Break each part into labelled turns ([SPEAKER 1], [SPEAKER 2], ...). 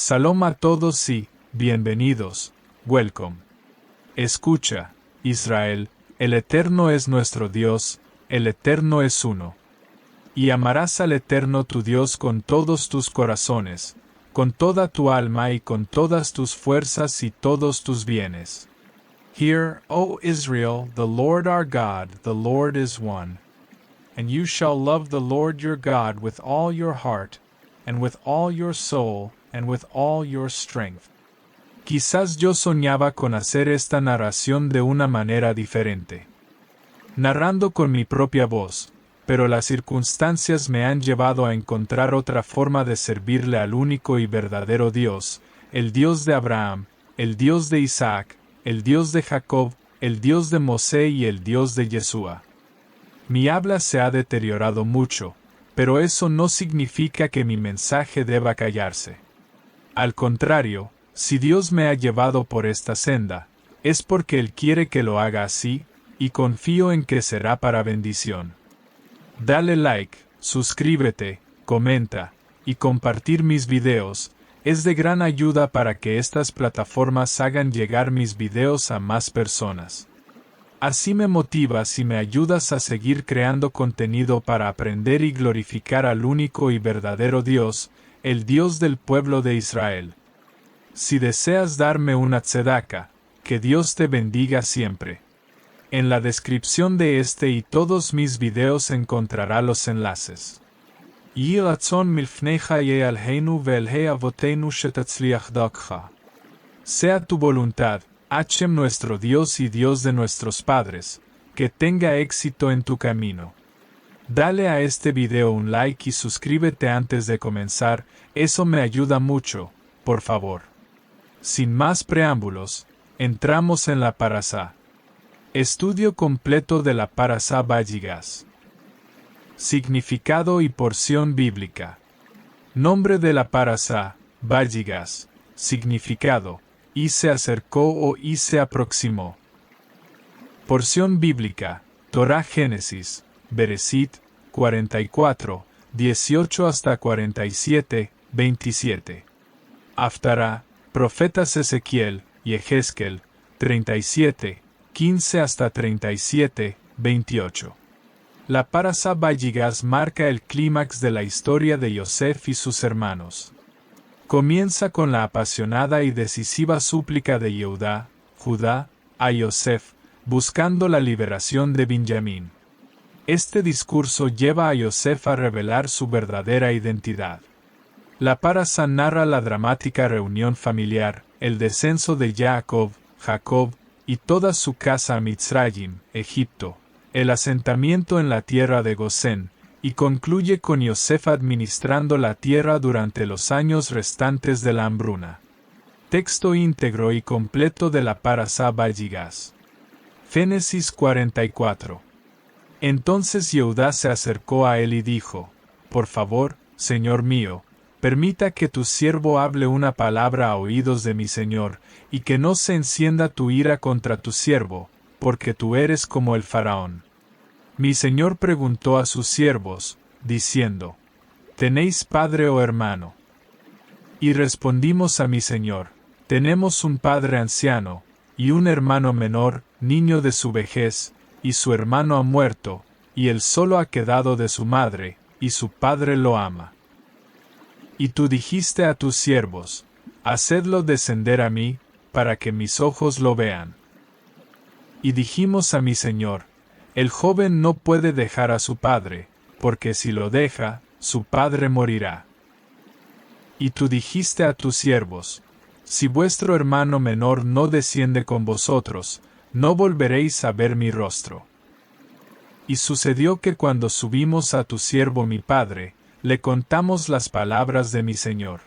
[SPEAKER 1] Shalom a todos y bienvenidos. Welcome. Escucha, Israel, el Eterno es nuestro Dios, el Eterno es uno. Y amarás al Eterno tu Dios con todos tus corazones, con toda tu alma y con todas tus fuerzas y todos tus bienes. Hear, O Israel, the Lord our God, the Lord is one. And you shall love the Lord your God with all your heart, and with all your soul, and with all your strength. Quizás yo soñaba con hacer esta narración de una manera diferente, narrando con mi propia voz, pero las circunstancias me han llevado a encontrar otra forma de servirle al único y verdadero Dios, el Dios de Abraham, el Dios de Isaac, el Dios de Jacob, el Dios de Mosé y el Dios de Yeshua. Mi habla se ha deteriorado mucho, pero eso no significa que mi mensaje deba callarse. Al contrario, si Dios me ha llevado por esta senda, es porque Él quiere que lo haga así, y confío en que será para bendición. Dale like, suscríbete, comenta, y compartir mis videos, es de gran ayuda para que estas plataformas hagan llegar mis videos a más personas. Así me motivas y me ayudas a seguir creando contenido para aprender y glorificar al único y verdadero Dios, el Dios del pueblo de Israel. Si deseas darme una tzedaka, que Dios te bendiga siempre. En la descripción de este y todos mis videos encontrará los enlaces. Yhi ratzon milfnecha ye'alheinu ve'elhei avoteinu shetatzliach dakcha. Sea tu voluntad, Hashem nuestro Dios y Dios de nuestros padres, que tenga éxito en tu camino. Dale a este video un like y suscríbete antes de comenzar, eso me ayuda mucho, por favor. Sin más preámbulos, entramos en la parasá. Estudio completo de la parasá Vayigas. Significado y porción bíblica. Nombre de la parasá, Vayigas. Significado, y se acercó o y se aproximó. Porción bíblica, Torá Génesis, Bereshit, 44, 18 hasta 47, 27. Haftará, profetas Ezequiel y Ezequiel, 37, 15 hasta 37, 28. La parasá Vayigas marca el clímax de la historia de Yosef y sus hermanos. Comienza con la apasionada y decisiva súplica de Judá, a Yosef, buscando la liberación de Benjamín. Este discurso lleva a Yosef a revelar su verdadera identidad. La parasá narra la dramática reunión familiar, el descenso de Jacob y toda su casa a Mitzrayim, Egipto, el asentamiento en la tierra de Gosén, y concluye con Yosef administrando la tierra durante los años restantes de la hambruna. Texto íntegro y completo de la parasá Vayigas. Génesis 44. Entonces Yehudá se acercó a él y dijo: Por favor, señor mío, permita que tu siervo hable una palabra a oídos de mi señor, y que no se encienda tu ira contra tu siervo, porque tú eres como el faraón. Mi señor preguntó a sus siervos, diciendo: ¿Tenéis padre o hermano? Y respondimos a mi señor: Tenemos un padre anciano, y un hermano menor, niño de su vejez, y su hermano ha muerto, y él solo ha quedado de su madre, y su padre lo ama. Y tú dijiste a tus siervos: Hacedlo descender a mí, para que mis ojos lo vean. Y dijimos a mi señor: El joven no puede dejar a su padre, porque si lo deja, su padre morirá. Y tú dijiste a tus siervos: Si vuestro hermano menor no desciende con vosotros, no volveréis a ver mi rostro. Y sucedió que cuando subimos a tu siervo mi padre, le contamos las palabras de mi señor.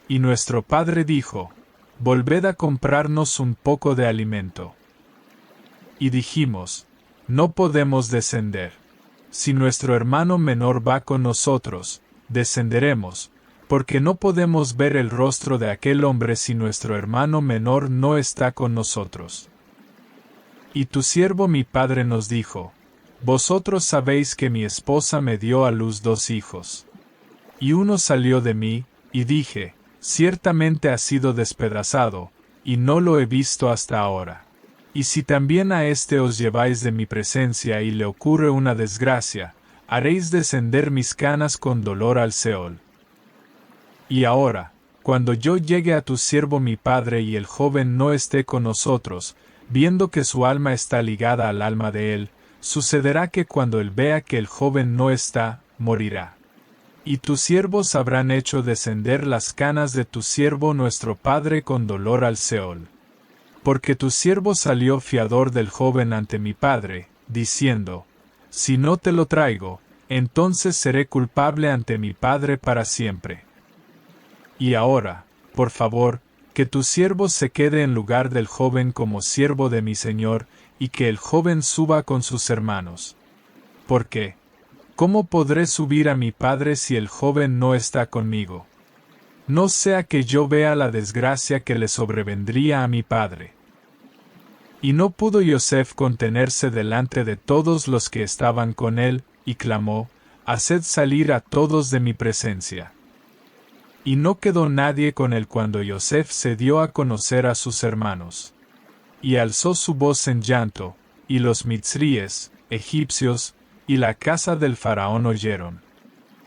[SPEAKER 1] Y nuestro padre dijo: Volved a comprarnos un poco de alimento. Y dijimos: No podemos descender. Si nuestro hermano menor va con nosotros, descenderemos, porque no podemos ver el rostro de aquel hombre si nuestro hermano menor no está con nosotros. Y tu siervo mi padre nos dijo: Vosotros sabéis que mi esposa me dio a luz 2 hijos. Y uno salió de mí, y dije: ciertamente ha sido despedazado, y no lo he visto hasta ahora. Y si también a éste os lleváis de mi presencia y le ocurre una desgracia, haréis descender mis canas con dolor al Seol. Y ahora, cuando yo llegue a tu siervo mi padre y el joven no esté con nosotros, viendo que su alma está ligada al alma de él, sucederá que cuando él vea que el joven no está, morirá. Y tus siervos habrán hecho descender las canas de tu siervo nuestro padre con dolor al Seol. Porque tu siervo salió fiador del joven ante mi padre, diciendo, si no te lo traigo, entonces seré culpable ante mi padre para siempre. Y ahora, por favor, que tu siervo se quede en lugar del joven como siervo de mi señor, y que el joven suba con sus hermanos. Porque, ¿cómo podré subir a mi padre si el joven no está conmigo? No sea que yo vea la desgracia que le sobrevendría a mi padre. Y no pudo Yosef contenerse delante de todos los que estaban con él, y clamó, haced salir a todos de mi presencia. Y no quedó nadie con él cuando Yosef se dio a conocer a sus hermanos. Y alzó su voz en llanto, y los mitzríes, egipcios, y la casa del faraón oyeron.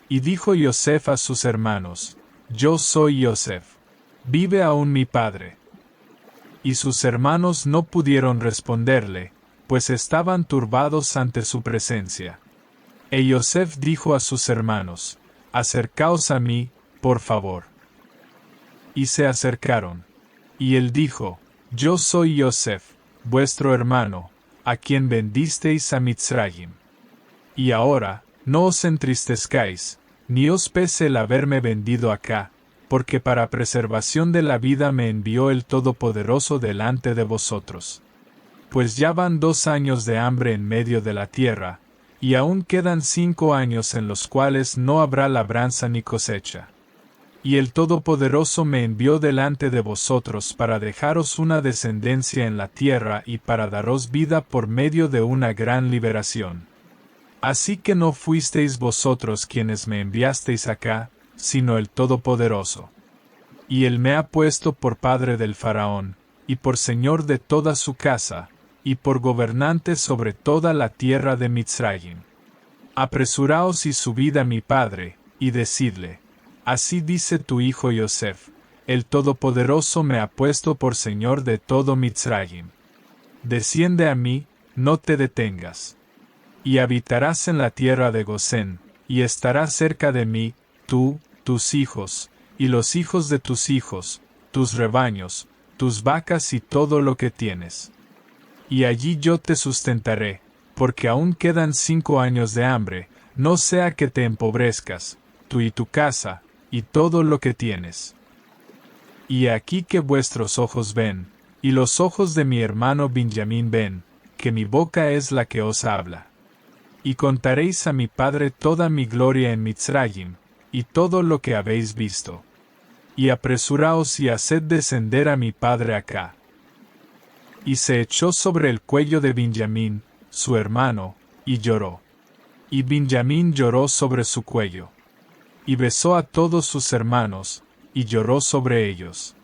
[SPEAKER 1] Y dijo Yosef a sus hermanos, yo soy Yosef. ¿Vive aún mi padre? Y sus hermanos no pudieron responderle, pues estaban turbados ante su presencia. E Yosef dijo a sus hermanos, acercaos a mí, por favor. Y se acercaron. Y él dijo, yo soy Yosef, vuestro hermano, a quien vendisteis a Mitzrayim. Y ahora, no os entristezcáis, ni os pese el haberme vendido acá, porque para preservación de la vida me envió el Todopoderoso delante de vosotros. Pues ya van 2 años de hambre en medio de la tierra, y aún quedan 5 años en los cuales no habrá labranza ni cosecha. Y el Todopoderoso me envió delante de vosotros para dejaros una descendencia en la tierra y para daros vida por medio de una gran liberación. Así que no fuisteis vosotros quienes me enviasteis acá, sino el Todopoderoso. Y él me ha puesto por padre del faraón, y por señor de toda su casa, y por gobernante sobre toda la tierra de Mitzrayim. Apresuraos y subid a mi padre, y decidle, así dice tu hijo Yosef, el Todopoderoso me ha puesto por señor de todo Mitzrayim. Desciende a mí, no te detengas. Y habitarás en la tierra de Gosén, y estarás cerca de mí, tú, tus hijos, y los hijos de tus hijos, tus rebaños, tus vacas y todo lo que tienes. Y allí yo te sustentaré, porque aún quedan 5 años de hambre, no sea que te empobrezcas, tú y tu casa, y todo lo que tienes. Y aquí que vuestros ojos ven, y los ojos de mi hermano Benjamín ven, que mi boca es la que os habla. Y contaréis a mi padre toda mi gloria en Mitzrayim, y todo lo que habéis visto. Y apresuraos y haced descender a mi padre acá. Y se echó sobre el cuello de Benjamín, su hermano, y lloró. Y Benjamín lloró sobre su cuello. Y besó a todos sus hermanos, y lloró sobre ellos.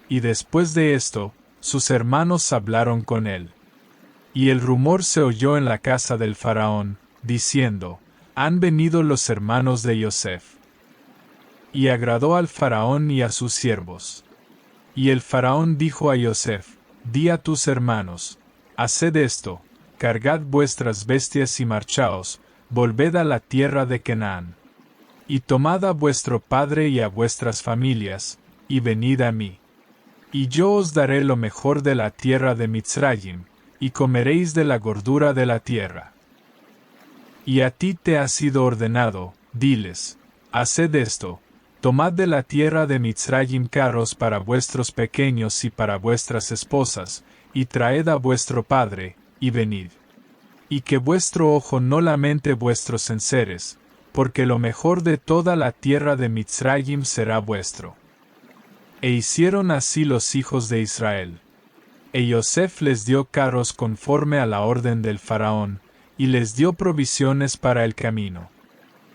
[SPEAKER 1] Y después de esto, sus hermanos hablaron con él. Y el rumor se oyó en la casa del faraón, diciendo, han venido los hermanos de Yosef. Y agradó al faraón y a sus siervos. Y el faraón dijo a Yosef, di a tus hermanos, haced esto, cargad vuestras bestias y marchaos, volved a la tierra de Canaán. Y tomad a vuestro padre y a vuestras familias, y venid a mí. Y yo os daré lo mejor de la tierra de Mitzrayim, y comeréis de la gordura de la tierra. Y a ti te ha sido ordenado, diles, haced esto, tomad de la tierra de Mitzrayim carros para vuestros pequeños y para vuestras esposas, y traed a vuestro padre, y venid. Y que vuestro ojo no lamente vuestros enseres, porque lo mejor de toda la tierra de Mitzrayim será vuestro. E hicieron así los hijos de Israel. E Yosef les dio carros conforme a la orden del faraón, y les dio provisiones para el camino.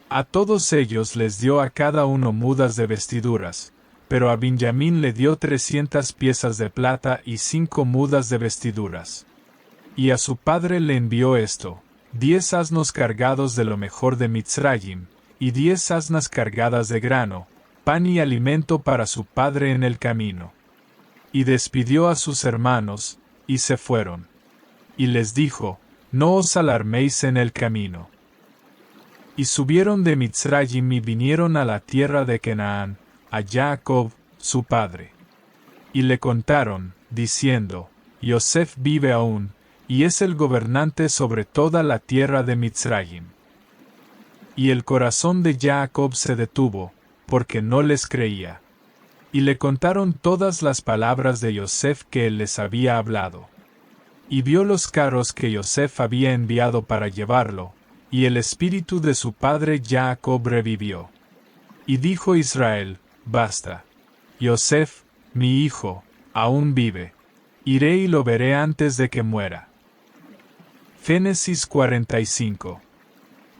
[SPEAKER 1] A todos ellos les dio a cada uno mudas de vestiduras, pero a Benjamín le dio 300 piezas de plata y 5 mudas de vestiduras. Y a su padre le envió esto: 10 asnos cargados de lo mejor de Mitzrayim, y 10 asnas cargadas de grano, pan y alimento para su padre en el camino. Y despidió a sus hermanos, y se fueron. Y les dijo: no os alarméis en el camino. Y subieron de Mitzrayim y vinieron a la tierra de Canaán, a Jacob, su padre. Y le contaron, diciendo: Yosef vive aún, y es el gobernante sobre toda la tierra de Mitzrayim. Y el corazón de Jacob se detuvo, porque no les creía. Y le contaron todas las palabras de Yosef que él les había hablado. Y vio los carros que Yosef había enviado para llevarlo, y el espíritu de su padre Jacob revivió. Y dijo Israel: basta. Yosef, mi hijo, aún vive. Iré y lo veré antes de que muera. Génesis 45.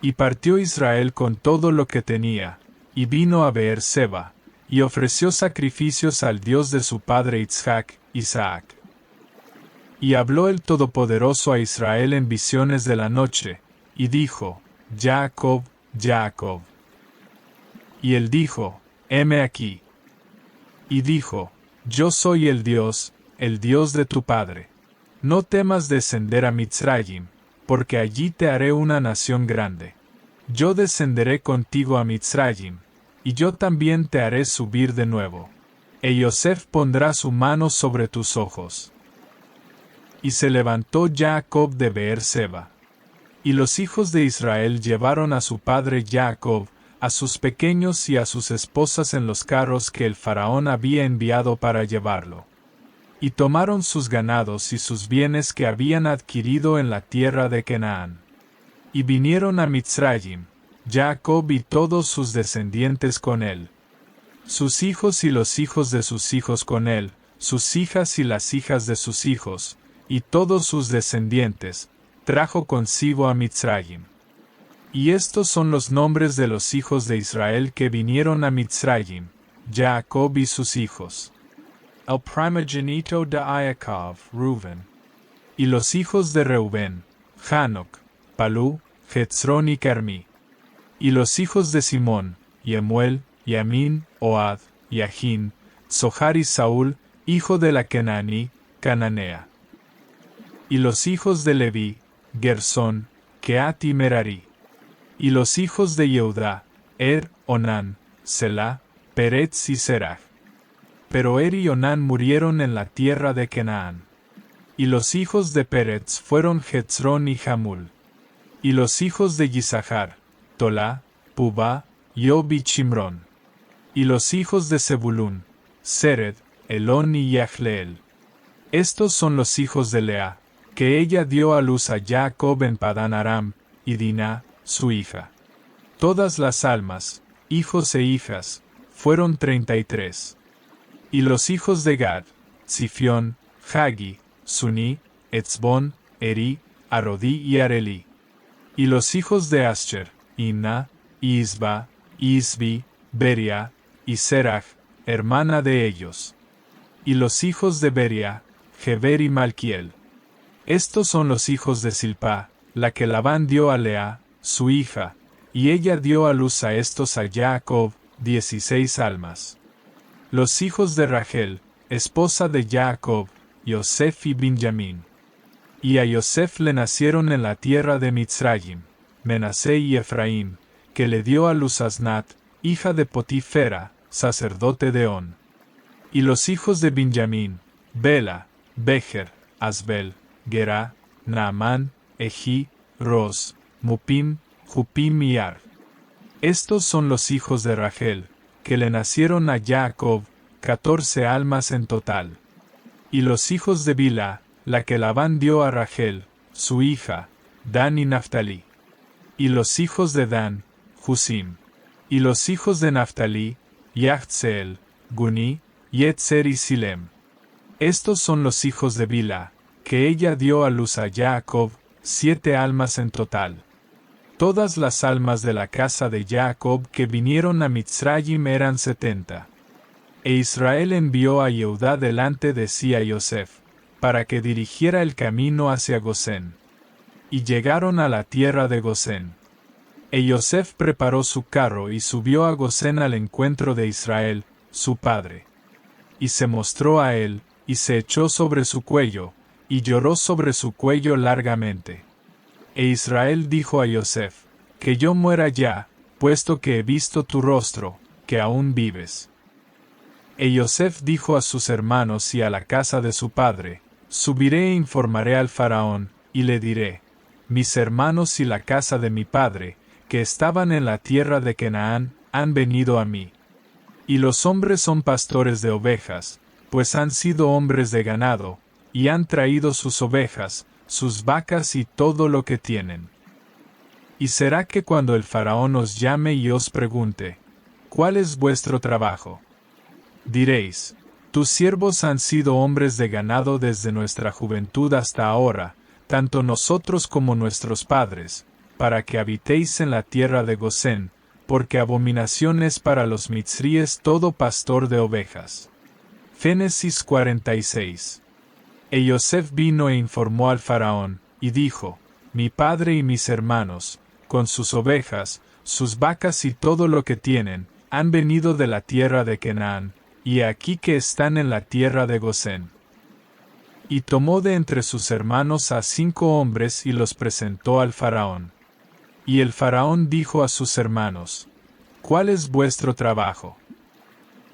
[SPEAKER 1] Y partió Israel con todo lo que tenía, y vino a Beer-seba, y ofreció sacrificios al Dios de su padre Isaac. Y habló el Todopoderoso a Israel en visiones de la noche, y dijo: Jacob, Jacob. Y él dijo: heme aquí. Y dijo: yo soy el Dios de tu padre. No temas descender a Mitzrayim, porque allí te haré una nación grande. Yo descenderé contigo a Mitzrayim, y yo también te haré subir de nuevo. E Yosef pondrá su mano sobre tus ojos. Y se levantó Jacob de Beer-seba. Y los hijos de Israel llevaron a su padre Jacob, a sus pequeños y a sus esposas en los carros que el faraón había enviado para llevarlo. Y tomaron sus ganados y sus bienes que habían adquirido en la tierra de Canaán. Y vinieron a Mitzrayim, Jacob y todos sus descendientes con él. Sus hijos y los hijos de sus hijos con él, sus hijas y las hijas de sus hijos, y todos sus descendientes, trajo consigo a Mitzrayim. Y estos son los nombres de los hijos de Israel que vinieron a Mitzrayim, Jacob y sus hijos. El primogenito de Yaakov, Reuben. Y los hijos de Reubén, Hanok, Palú, Hetzrón y Carmí. Y los hijos de Simón, Yemuel, Yamin, Ohad, Yahin, Zohar y Saúl, hijo de la Kenaní, Cananea. Y los hijos de Leví, Gersón, Keat y Merari. Y los hijos de Yehudá, Onán, Selá, Peretz y Serach. Pero y Onán murieron en la tierra de Canaán. Y los hijos de Peretz fueron Hetzrón y Jamul. Y los hijos de Yisachar, Tolá, Pubá, Yob y Chimrón. Y los hijos de Zebulún, Sered, Elón y Yachleel. Estos son los hijos de Lea, que ella dio a luz a Jacob en Padán Aram, y Diná, su hija. Todas las almas, hijos e hijas, fueron 33. Y los hijos de Gad, Zifión, Hagi, Suní, Etzbón, Eri, Arodí y Arelí. Y los hijos de Ascher, Imna, Isba, Isbi, Beria, y Serach, hermana de ellos. Y los hijos de Beria, Geber y Malquiel. Estos son los hijos de Silpá, la que Labán dio a Lea, su hija, y ella dio a luz a estos a Jacob, 16 almas. Los hijos de Rachel, esposa de Jacob, Yosef y Benjamín. Y a Yosef le nacieron en la tierra de Mitzrayim, Menasé y Efraín, que le dio a luz Asnat, hija de Potifera, sacerdote de On. Y los hijos de Benjamín, Bela, Becher, Asbel, Gerá, Naamán, Ejí, Ros, Mupim, Jupim y Ar. Estos son los hijos de Rachel, que le nacieron a Jacob, 14 almas en total. Y los hijos de Bilá, la que Labán dio a Rachel, su hija, Dan y Naftali. Y los hijos de Dan, Husim. Y los hijos de Naftali, Yahtzeel, Guni, Yetzer y Silem. Estos son los hijos de Bilá, que ella dio a luz a Jacob, 7 almas en total. Todas las almas de la casa de Jacob que vinieron a Mitzrayim eran 70. E Israel envió a Jehudá delante de sí a Joseph, para que dirigiera el camino hacia Gosén. Y llegaron a la tierra de Gosén. E Joseph preparó su carro y subió a Gosén al encuentro de Israel, su padre. Y se mostró a él, y se echó sobre su cuello, y lloró sobre su cuello largamente. E Israel dijo a Joseph, que yo muera ya, puesto que he visto tu rostro, que aún vives. E Joseph dijo a sus hermanos y a la casa de su padre, subiré e informaré al faraón, y le diré, mis hermanos y la casa de mi padre, que estaban en la tierra de Canaán, han venido a mí. Y los hombres son pastores de ovejas, pues han sido hombres de ganado, y han traído sus ovejas, sus vacas y todo lo que tienen. Y será que cuando el faraón os llame y os pregunte, ¿cuál es vuestro trabajo? Diréis, tus siervos han sido hombres de ganado desde nuestra juventud hasta ahora, tanto nosotros como nuestros padres, para que habitéis en la tierra de Gosén, porque abominación es para los mitzríes todo pastor de ovejas. Génesis 46. E Joseph vino e informó al faraón, y dijo, mi padre y mis hermanos, con sus ovejas, sus vacas y todo lo que tienen, han venido de la tierra de Canaán, y aquí que están en la tierra de Gosén. Y tomó de entre sus hermanos a 5 hombres y los presentó al faraón. Y el faraón dijo a sus hermanos, ¿cuál es vuestro trabajo?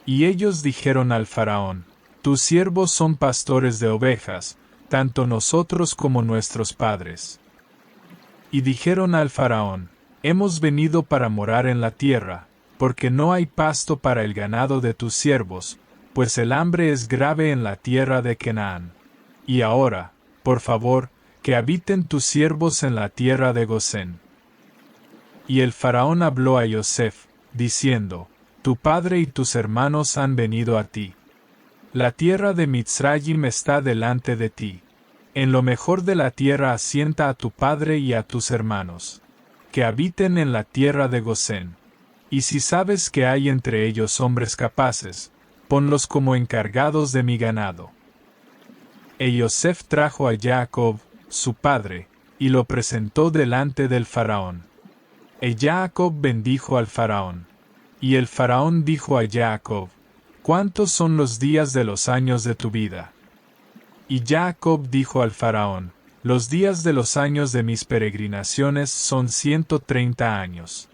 [SPEAKER 1] Y ellos dijeron al faraón, tus siervos son pastores de ovejas, tanto nosotros como nuestros padres. Y dijeron al faraón, hemos venido para morar en la tierra, porque no hay pasto para el ganado de tus siervos, pues el hambre es grave en la tierra de Canaán. Y ahora, por favor, que habiten tus siervos en la tierra de Gosén. Y el faraón habló a Joseph, diciendo, tu padre y tus hermanos han venido a ti. La tierra de Mitzrayim está delante de ti. En lo mejor de la tierra asienta a tu padre y a tus hermanos, que habiten en la tierra de Gosén. Y si sabes que hay entre ellos hombres capaces, ponlos como encargados de mi ganado. E Joseph trajo a Jacob, su padre, y lo presentó delante del faraón. E Jacob bendijo al faraón. Y el faraón dijo a Jacob, ¿cuántos son los días de los años de tu vida? Y Jacob dijo al faraón, los días de los años de mis peregrinaciones son 130 años.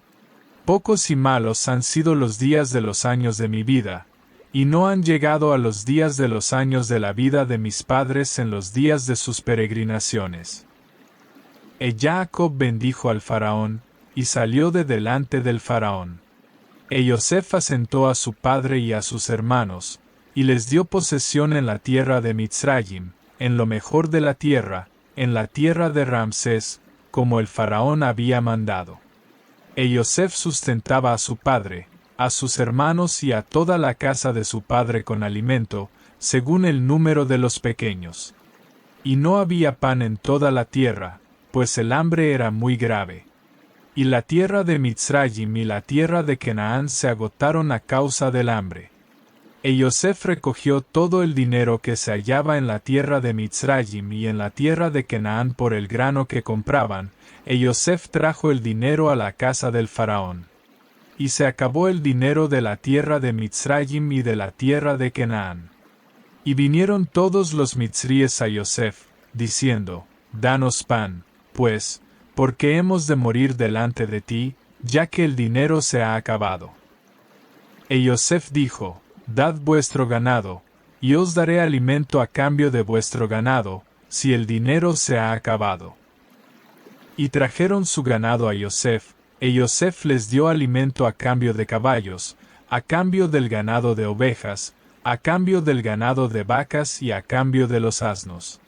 [SPEAKER 1] Pocos y malos han sido los días de los años de mi vida, y no han llegado a los días de los años de la vida de mis padres en los días de sus peregrinaciones. E Jacob bendijo al faraón, y salió de delante del faraón. E Joseph asentó a su padre y a sus hermanos, y les dio posesión en la tierra de Mitzrayim, en lo mejor de la tierra, en la tierra de Ramsés, como el faraón había mandado. E Joseph sustentaba a su padre, a sus hermanos y a toda la casa de su padre con alimento, según el número de los pequeños. Y no había pan en toda la tierra, pues el hambre era muy grave. Y la tierra de Mitzrayim y la tierra de Canaán se agotaron a causa del hambre. E Joseph recogió todo el dinero que se hallaba en la tierra de Mitzrayim y en la tierra de Canaán por el grano que compraban, e Joseph trajo el dinero a la casa del faraón. Y se acabó el dinero de la tierra de Mitzrayim y de la tierra de Canaán. Y vinieron todos los mitzríes a Joseph, diciendo, danos pan, pues, porque hemos de morir delante de ti, ya que el dinero se ha acabado. E Joseph dijo, dad vuestro ganado, y os daré alimento a cambio de vuestro ganado, si el dinero se ha acabado. Y trajeron su ganado a Joseph, e Joseph les dio alimento a cambio de caballos, a cambio del ganado de ovejas, a cambio del ganado de vacas y a cambio de los asnos.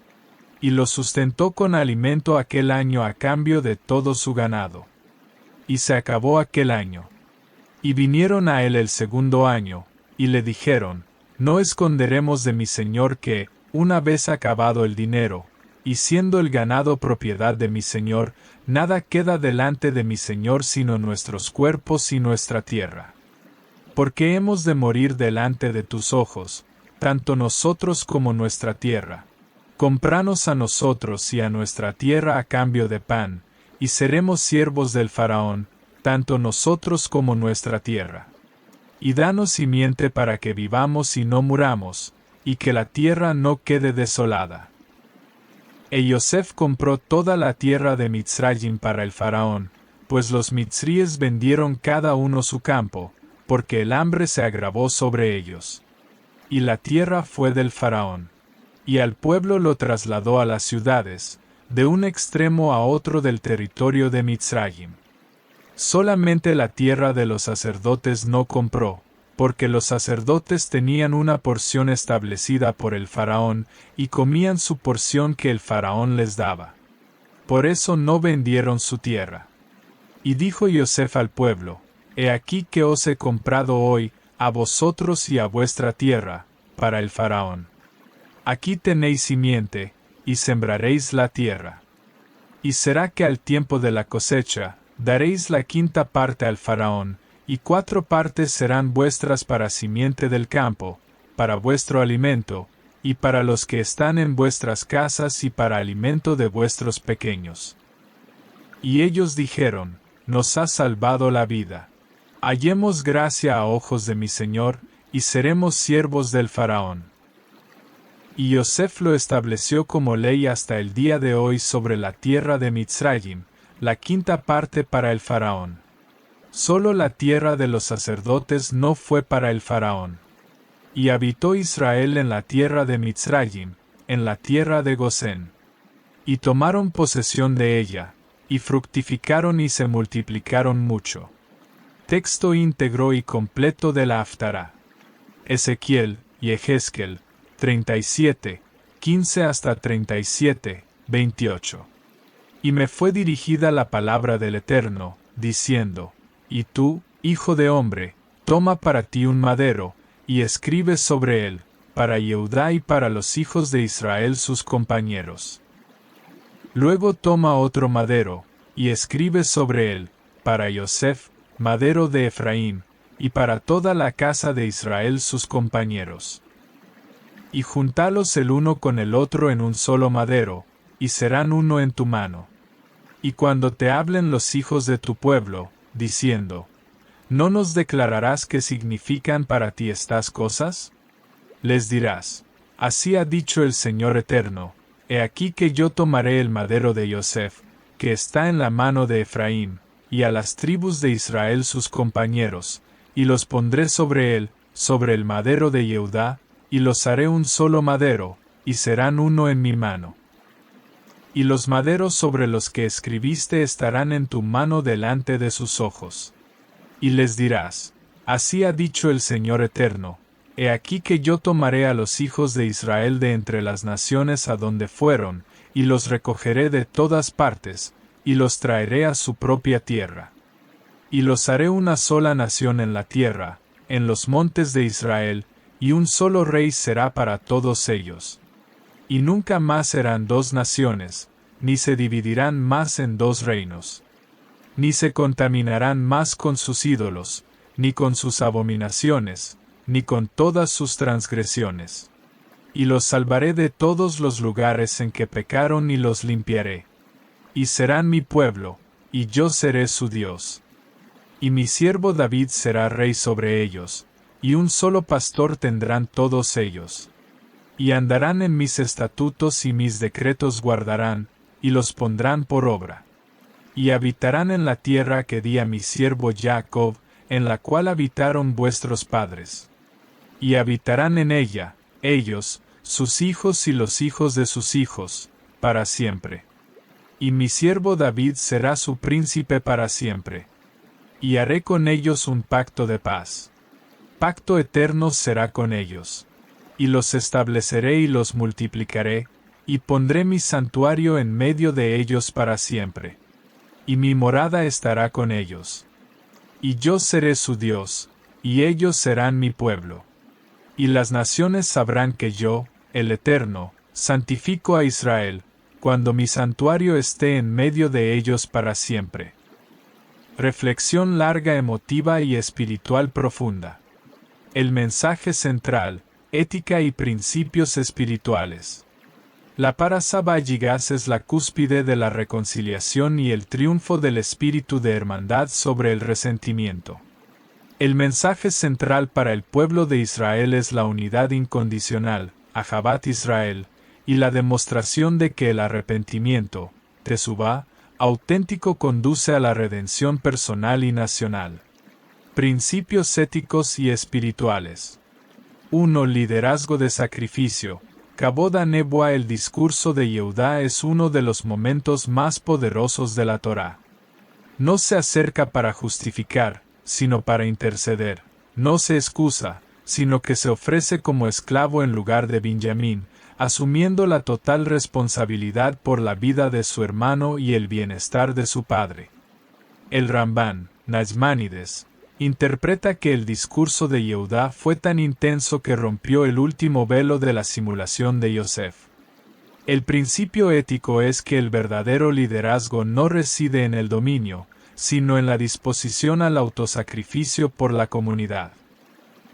[SPEAKER 1] Y lo sustentó con alimento aquel año a cambio de todo su ganado. Y se acabó aquel año. Y vinieron a él el segundo año, y le dijeron, no esconderemos de mi señor que, una vez acabado el dinero, y siendo el ganado propiedad de mi señor, nada queda delante de mi señor sino nuestros cuerpos y nuestra tierra. porque hemos de morir delante de tus ojos, tanto nosotros como nuestra tierra. Cómpranos a nosotros y a nuestra tierra a cambio de pan, y seremos siervos del faraón, tanto nosotros como nuestra tierra. Y danos simiente para que vivamos y no muramos, y que la tierra no quede desolada. E Yosef compró toda la tierra de Mitzrayim para el faraón, pues los mitzríes vendieron cada uno su campo, porque el hambre se agravó sobre ellos. Y la tierra fue del faraón. Y al pueblo lo trasladó a las ciudades, de un extremo a otro del territorio de Mitzrayim. Solamente la tierra de los sacerdotes no compró, porque los sacerdotes tenían una porción establecida por el faraón, y comían su porción que el faraón les daba. Por eso no vendieron su tierra. Y dijo Yosef al pueblo: He aquí que os he comprado hoy, a vosotros y a vuestra tierra, para el faraón. Aquí tenéis simiente, y sembraréis la tierra. Y será que al tiempo de la cosecha, daréis la quinta parte al faraón, y 4 partes serán vuestras para simiente del campo, para vuestro alimento, y para los que están en vuestras casas y para alimento de vuestros pequeños. Y ellos dijeron: Nos has salvado la vida. Hallemos gracia a ojos de mi señor, y seremos siervos del faraón. Y Yosef lo estableció como ley hasta el día de hoy sobre la tierra de Mitzrayim, la quinta parte para el faraón. Solo la tierra de los sacerdotes no fue para el faraón. Y habitó Israel en la tierra de Mitzrayim, en la tierra de Gosén. Y tomaron posesión de ella, y fructificaron y se multiplicaron mucho. Texto íntegro y completo de la Haftará. Ezequiel, Yehezkel, 37, 15 hasta 37, 28. Y me fue dirigida la palabra del Eterno, diciendo: Y tú, hijo de hombre, toma para ti un madero, y escribe sobre él, para Yehudá y para los hijos de Israel sus compañeros. Luego toma otro madero, y escribe sobre él, para Yosef, madero de Efraín, y para toda la casa de Israel sus compañeros. Y juntalos el uno con el otro en un solo madero, y serán uno en tu mano. Y cuando te hablen los hijos de tu pueblo, diciendo: ¿No nos declararás qué significan para ti estas cosas? Les dirás: Así ha dicho el Señor Eterno: He aquí que yo tomaré el madero de Yosef, que está en la mano de Efraín, y a las tribus de Israel sus compañeros, y los pondré sobre él, sobre el madero de Yehudá, y los haré un solo madero, y serán uno en mi mano. Y los maderos sobre los que escribiste estarán en tu mano delante de sus ojos. Y les dirás: Así ha dicho el Señor Eterno: He aquí que yo tomaré a los hijos de Israel de entre las naciones a donde fueron, y los recogeré de todas partes, y los traeré a su propia tierra. Y los haré una sola nación en la tierra, en los montes de Israel, y un solo rey será para todos ellos. Y nunca más serán 2 naciones, ni se dividirán más en 2 reinos. Ni se contaminarán más con sus ídolos, ni con sus abominaciones, ni con todas sus transgresiones. Y los salvaré de todos los lugares en que pecaron y los limpiaré. Y serán mi pueblo, y yo seré su Dios. Y mi siervo David será rey sobre ellos, y un solo pastor tendrán todos ellos. Y andarán en mis estatutos y mis decretos guardarán, y los pondrán por obra. Y habitarán en la tierra que di a mi siervo Jacob, en la cual habitaron vuestros padres. Y habitarán en ella, ellos, sus hijos y los hijos de sus hijos, para siempre. Y mi siervo David será su príncipe para siempre. Y haré con ellos un pacto de paz. Pacto eterno será con ellos. Y los estableceré y los multiplicaré, y pondré mi santuario en medio de ellos para siempre. Y mi morada estará con ellos. Y yo seré su Dios, y ellos serán mi pueblo. Y las naciones sabrán que yo, el Eterno, santifico a Israel, cuando mi santuario esté en medio de ellos para siempre. Reflexión larga, emotiva y espiritual profunda. El mensaje central, ética y principios espirituales. La Parasá Vayigas es la cúspide de la reconciliación y el triunfo del espíritu de hermandad sobre el resentimiento. El mensaje central para el pueblo de Israel es la unidad incondicional, Ahavat Israel, y la demostración de que el arrepentimiento, Teshuvá, auténtico conduce a la redención personal y nacional. Principios éticos y espirituales. 1. Liderazgo de sacrificio. Kabod Nebua. El discurso de Yehudá es uno de los momentos más poderosos de la Torá. No se acerca para justificar, sino para interceder. No se excusa, sino que se ofrece como esclavo en lugar de Benjamín, asumiendo la total responsabilidad por la vida de su hermano y el bienestar de su padre. El Rambán, Nachmanides, interpreta que el discurso de Yehudá fue tan intenso que rompió el último velo de la simulación de Yosef. El principio ético es que el verdadero liderazgo no reside en el dominio, sino en la disposición al autosacrificio por la comunidad.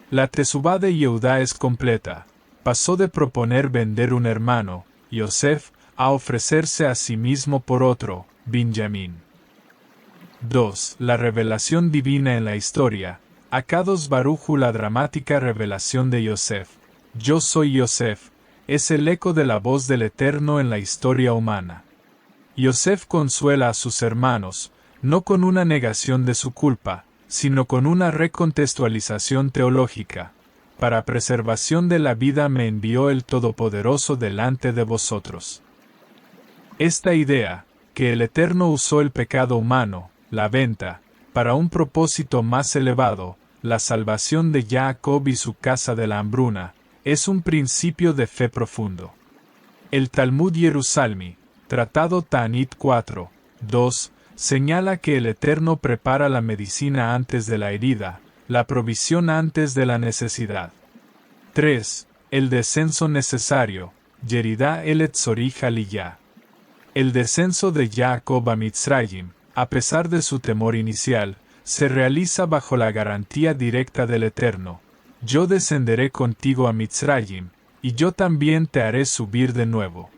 [SPEAKER 1] La Teshuvá de Yehudá es completa. Pasó de proponer vender un hermano, Yosef, a ofrecerse a sí mismo por otro, Benjamín. 2. La revelación divina en la historia. Akados Barujú. La dramática revelación de Yosef, yo soy Yosef, es el eco de la voz del Eterno en la historia humana. Yosef consuela a sus hermanos, no con una negación de su culpa, sino con una recontextualización teológica. Para preservación de la vida me envió el Todopoderoso delante de vosotros. Esta idea, que el Eterno usó el pecado humano, la venta, para un propósito más elevado, la salvación de Jacob y su casa de la hambruna, es un principio de fe profundo. El Talmud Jerusalmi, Tratado Ta'anit 4, 2, señala que el Eterno prepara la medicina antes de la herida, la provisión antes de la necesidad. 3. El descenso necesario, Yeridá el Etzorij Aliyah. El descenso de Jacob a Mitzrayim, a pesar de su temor inicial, se realiza bajo la garantía directa del Eterno. Yo descenderé contigo a Mitzrayim, y yo también te haré subir de nuevo.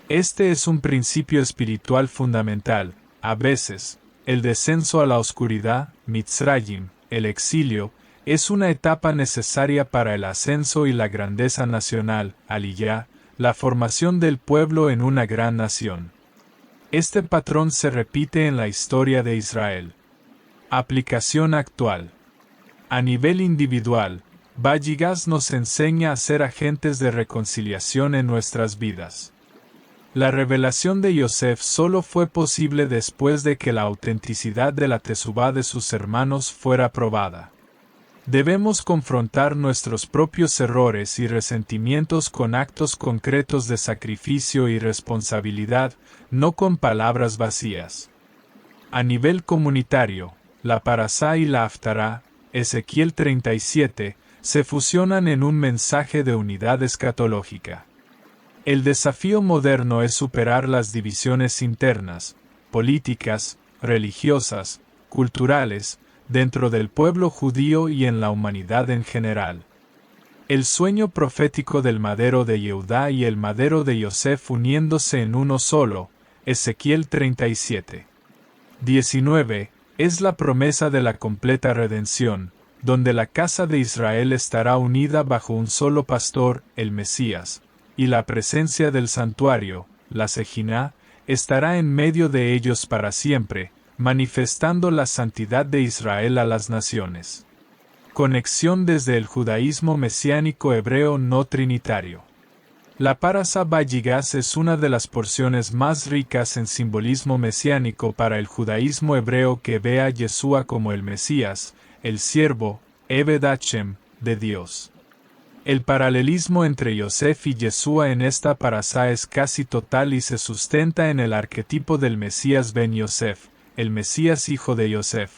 [SPEAKER 1] Este es un principio espiritual fundamental. A veces, el descenso a la oscuridad, Mitzrayim, el exilio, es una etapa necesaria para el ascenso y la grandeza nacional, Aliyah, la formación del pueblo en una gran nación. Este patrón se repite en la historia de Israel. Aplicación actual. A nivel individual, Vayigas nos enseña a ser agentes de reconciliación en nuestras vidas. La revelación de Yosef solo fue posible después de que la autenticidad de la Teshuvá de sus hermanos fuera probada. Debemos confrontar nuestros propios errores y resentimientos con actos concretos de sacrificio y responsabilidad, no con palabras vacías. A nivel comunitario, la Parasá y la Haftará, Ezequiel 37, se fusionan en un mensaje de unidad escatológica. El desafío moderno es superar las divisiones internas, políticas, religiosas, culturales, dentro del pueblo judío y en la humanidad en general. El sueño profético del madero de Yehudá y el madero de Yosef uniéndose en uno solo, Ezequiel 37. 19, es la promesa de la completa redención, donde la casa de Israel estará unida bajo un solo pastor, el Mesías, y la presencia del santuario, la Sejiná, estará en medio de ellos para siempre, manifestando la santidad de Israel a las naciones. Conexión desde el judaísmo mesiánico hebreo no trinitario. La Parasá Vayigas es una de las porciones más ricas en simbolismo mesiánico para el judaísmo hebreo que ve a Yeshua como el Mesías, el siervo, Eved Hashem, de Dios. El paralelismo entre Yosef y Yeshua en esta parasá es casi total y se sustenta en el arquetipo del Mesías ben Yosef, el Mesías hijo de Yosef,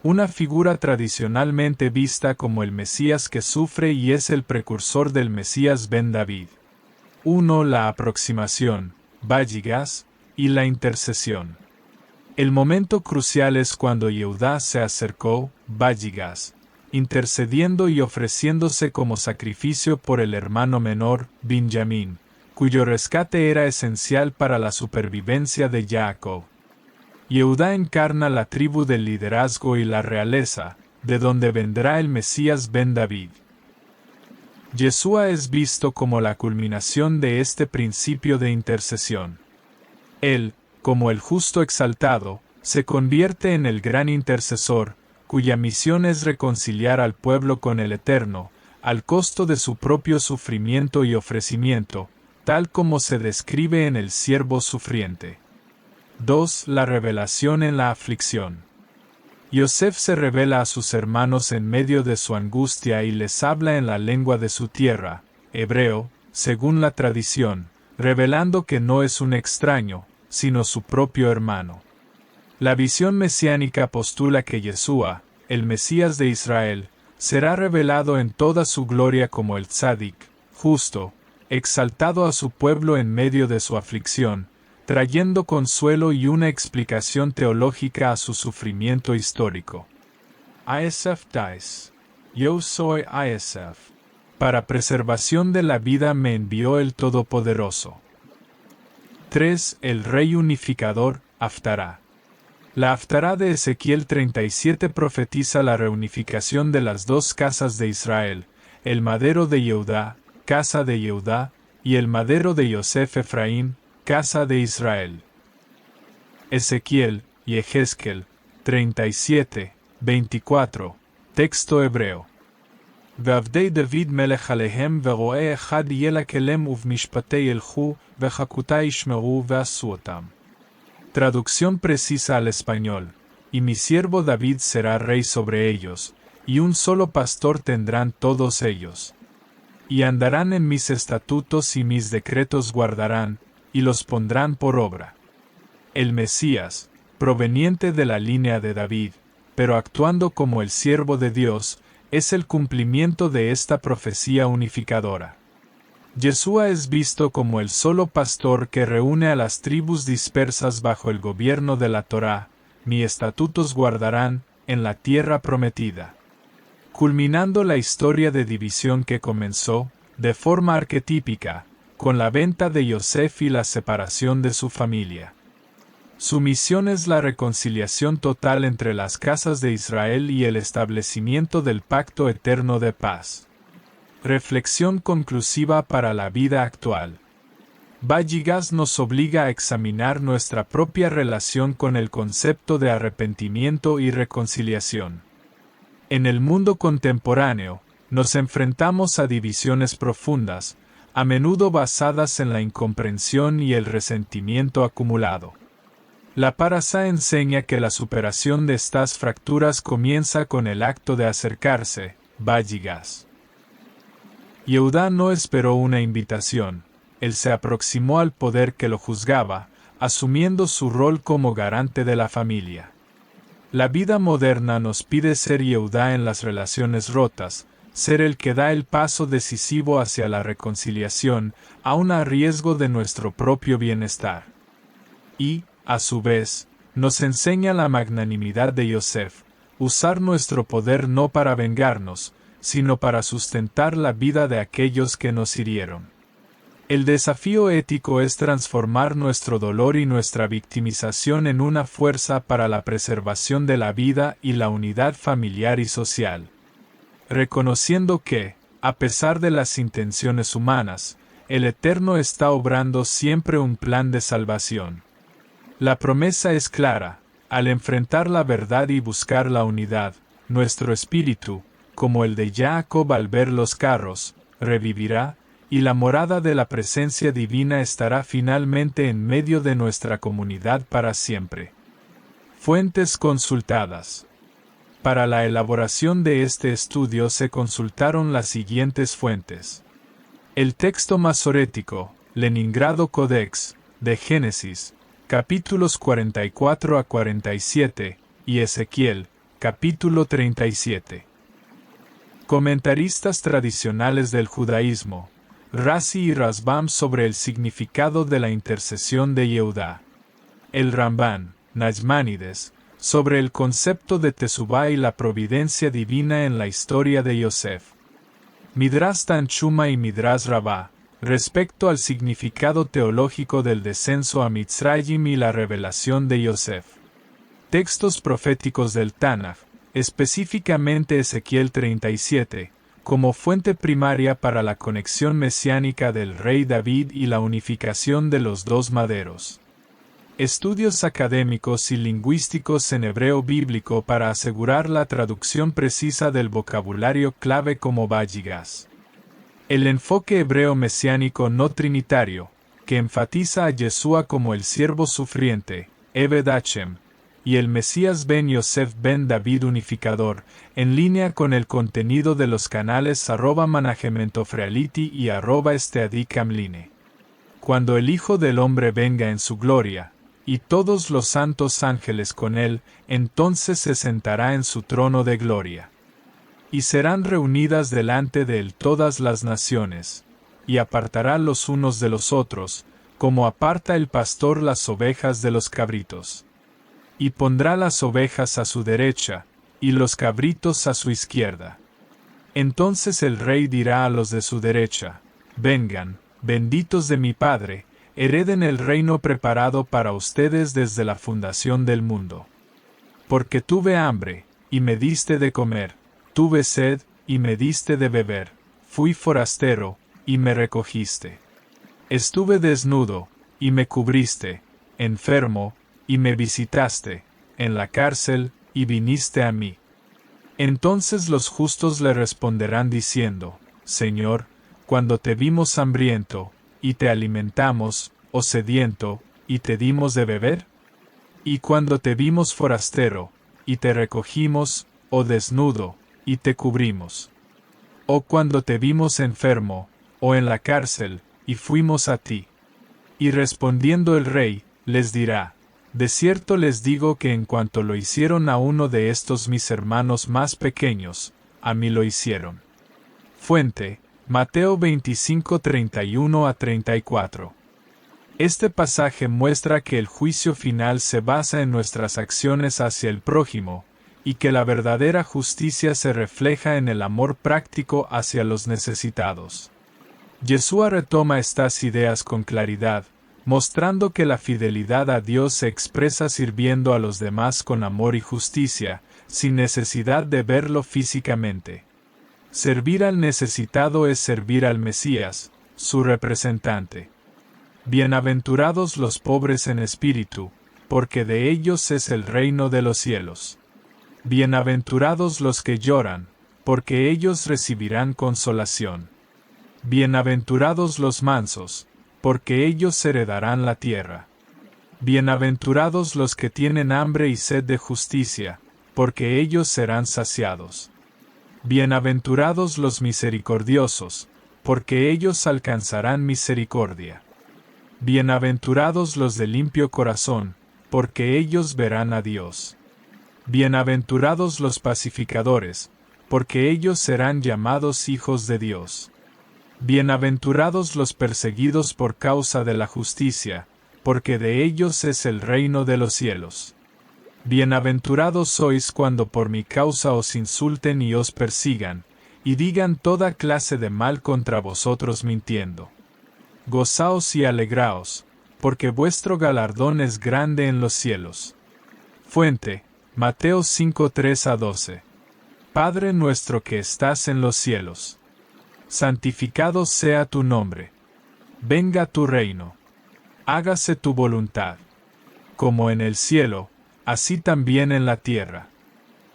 [SPEAKER 1] una figura tradicionalmente vista como el Mesías que sufre y es el precursor del Mesías ben David. 1. La aproximación, Vayigas, y la intercesión. El momento crucial es cuando Yehudá se acercó, Vayigas, intercediendo y ofreciéndose como sacrificio por el hermano menor, Benjamín, cuyo rescate era esencial para la supervivencia de Jacob. Yehudá encarna la tribu del liderazgo y la realeza, de donde vendrá el Mesías Ben David. Yeshua es visto como la culminación de este principio de intercesión. Él, como el justo exaltado, se convierte en el gran intercesor, cuya misión es reconciliar al pueblo con el Eterno, al costo de su propio sufrimiento y ofrecimiento, tal como se describe en el siervo sufriente. 2. La revelación en la aflicción. Yosef se revela a sus hermanos en medio de su angustia y les habla en la lengua de su tierra, hebreo, según la tradición, revelando que no es un extraño, sino su propio hermano. La visión mesiánica postula que Yeshua, el Mesías de Israel, será revelado en toda su gloria como el Tzadik, justo, exaltado a su pueblo en medio de su aflicción, trayendo consuelo y una explicación teológica a su sufrimiento histórico. Asaph dice: Yo soy Asaph. Para preservación de la vida me envió el Todopoderoso. 3. El Rey Unificador, Haftará. La Haftará de Ezequiel 37 profetiza la reunificación de las dos casas de Israel, el madero de Yehudá, casa de Yehudá, y el madero de Yosef Efraín, casa de Israel. Ezequiel, Yehezkel, 37, 24, texto hebreo. ועבדי דוד מלך עליהם ורואה אחד יהיה כלם ובמשפטי ילכו וחקותי ישמרו ועשו אותם. Traducción precisa al español. Y mi siervo David será rey sobre ellos, y un solo pastor tendrán todos ellos. Y andarán en mis estatutos y mis decretos guardarán, y los pondrán por obra. El Mesías, proveniente de la línea de David, pero actuando como el siervo de Dios, es el cumplimiento de esta profecía unificadora. Yeshua es visto como el solo pastor que reúne a las tribus dispersas bajo el gobierno de la Torá, mis estatutos guardarán, en la tierra prometida. Culminando la historia de división que comenzó, de forma arquetípica, con la venta de Yosef y la separación de su familia. Su misión es la reconciliación total entre las casas de Israel y el establecimiento del pacto eterno de paz. Reflexión conclusiva para la vida actual. Valligas nos obliga a examinar nuestra propia relación con el concepto de arrepentimiento y reconciliación. En el mundo contemporáneo, nos enfrentamos a divisiones profundas, a menudo basadas en la incomprensión y el resentimiento acumulado. La parasá enseña que la superación de estas fracturas comienza con el acto de acercarse, Valligas. Yehudá no esperó una invitación, él se aproximó al poder que lo juzgaba, asumiendo su rol como garante de la familia. La vida moderna nos pide ser Yehudá en las relaciones rotas, ser el que da el paso decisivo hacia la reconciliación, aun a riesgo de nuestro propio bienestar. Y, a su vez, nos enseña la magnanimidad de Yosef, usar nuestro poder no para vengarnos, sino para sustentar la vida de aquellos que nos hirieron. El desafío ético es transformar nuestro dolor y nuestra victimización en una fuerza para la preservación de la vida y la unidad familiar y social. Reconociendo que, a pesar de las intenciones humanas, el Eterno está obrando siempre un plan de salvación. La promesa es clara: al enfrentar la verdad y buscar la unidad, nuestro espíritu, como el de Jacob al ver los carros, revivirá, y la morada de la presencia divina estará finalmente en medio de nuestra comunidad para siempre. Fuentes consultadas. Para la elaboración de este estudio se consultaron las siguientes fuentes. El texto masorético, Leningrado Codex, de Génesis, capítulos 44 a 47, y Ezequiel, capítulo 37. Comentaristas tradicionales del judaísmo, Rashi y Rashbam sobre el significado de la intercesión de Yehudá. El Ramban, Nachmanides, sobre el concepto de Teshuvá y la providencia divina en la historia de Yosef. Midrash Tanchuma y Midrash Rabbah, respecto al significado teológico del descenso a Mitzrayim y la revelación de Yosef. Textos proféticos del Tanaj, específicamente Ezequiel 37, como fuente primaria para la conexión mesiánica del rey David y la unificación de los dos maderos. Estudios académicos y lingüísticos en hebreo bíblico para asegurar la traducción precisa del vocabulario clave como Vayigas. El enfoque hebreo mesiánico no trinitario, que enfatiza a Yeshua como el siervo sufriente, Eved Hashem, y el Mesías ben Yosef ben David unificador, en línea con el contenido de los canales @managementofreality y @esteadikamline. Cuando el Hijo del Hombre venga en su gloria, y todos los santos ángeles con él, entonces se sentará en su trono de gloria. Y serán reunidas delante de él todas las naciones, y apartará los unos de los otros, como aparta el pastor las ovejas de los cabritos. Y pondrá las ovejas a su derecha, y los cabritos a su izquierda. Entonces el rey dirá a los de su derecha: vengan, benditos de mi Padre, hereden el reino preparado para ustedes desde la fundación del mundo. Porque tuve hambre, y me diste de comer, tuve sed, y me diste de beber, fui forastero, y me recogiste. Estuve desnudo, y me cubriste, enfermo, y me visitaste, en la cárcel, y viniste a mí. Entonces los justos le responderán diciendo: Señor, cuando te vimos hambriento, y te alimentamos, o sediento, y te dimos de beber? Y cuando te vimos forastero, y te recogimos, o desnudo, y te cubrimos. O cuando te vimos enfermo, o en la cárcel, y fuimos a ti. Y respondiendo el rey, les dirá: de cierto les digo que en cuanto lo hicieron a uno de estos mis hermanos más pequeños, a mí lo hicieron. Fuente: Mateo 25, 31-34. Este pasaje muestra que el juicio final se basa en nuestras acciones hacia el prójimo, y que la verdadera justicia se refleja en el amor práctico hacia los necesitados. Yeshua retoma estas ideas con claridad, mostrando que la fidelidad a Dios se expresa sirviendo a los demás con amor y justicia, sin necesidad de verlo físicamente. Servir al necesitado es servir al Mesías, su representante. Bienaventurados los pobres en espíritu, porque de ellos es el reino de los cielos. Bienaventurados los que lloran, porque ellos recibirán consolación. Bienaventurados los mansos, porque ellos heredarán la tierra. Bienaventurados los que tienen hambre y sed de justicia, porque ellos serán saciados. Bienaventurados los misericordiosos, porque ellos alcanzarán misericordia. Bienaventurados los de limpio corazón, porque ellos verán a Dios. Bienaventurados los pacificadores, porque ellos serán llamados hijos de Dios. Bienaventurados los perseguidos por causa de la justicia, porque de ellos es el reino de los cielos. Bienaventurados sois cuando por mi causa os insulten y os persigan, y digan toda clase de mal contra vosotros mintiendo. Gozaos y alegraos, porque vuestro galardón es grande en los cielos. Fuente: Mateo 5, 3-12. Padre nuestro que estás en los cielos, santificado sea tu nombre. Venga tu reino. Hágase tu voluntad, como en el cielo, así también en la tierra.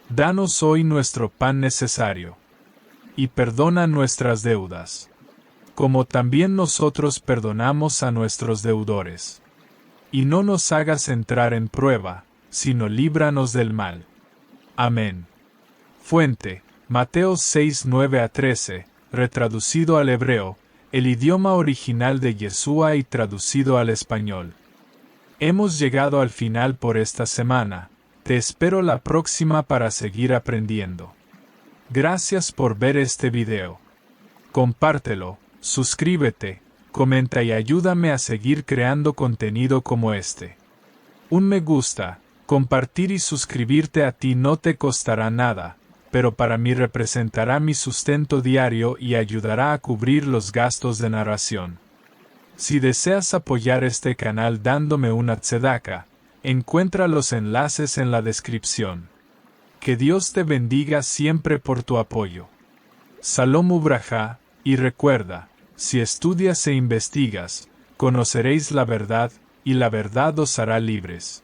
[SPEAKER 1] Danos hoy nuestro pan necesario. Y perdona nuestras deudas, como también nosotros perdonamos a nuestros deudores. Y no nos hagas entrar en prueba, sino líbranos del mal. Amén. Fuente: Mateo 6, 9-13, retraducido al hebreo, el idioma original de Yeshua y traducido al español. Hemos llegado al final por esta semana. Te espero la próxima para seguir aprendiendo. Gracias por ver este video. Compártelo, suscríbete, comenta y ayúdame a seguir creando contenido como este. Un me gusta, Compartir y suscribirte a ti no te costará nada, pero para mí representará mi sustento diario y ayudará a cubrir los gastos de narración. Si deseas apoyar este canal dándome una tzedaka, encuentra los enlaces en la descripción. Que Dios te bendiga siempre por tu apoyo. Salom Ubraja, y recuerda, si estudias e investigas, conoceréis la verdad, y la verdad os hará libres.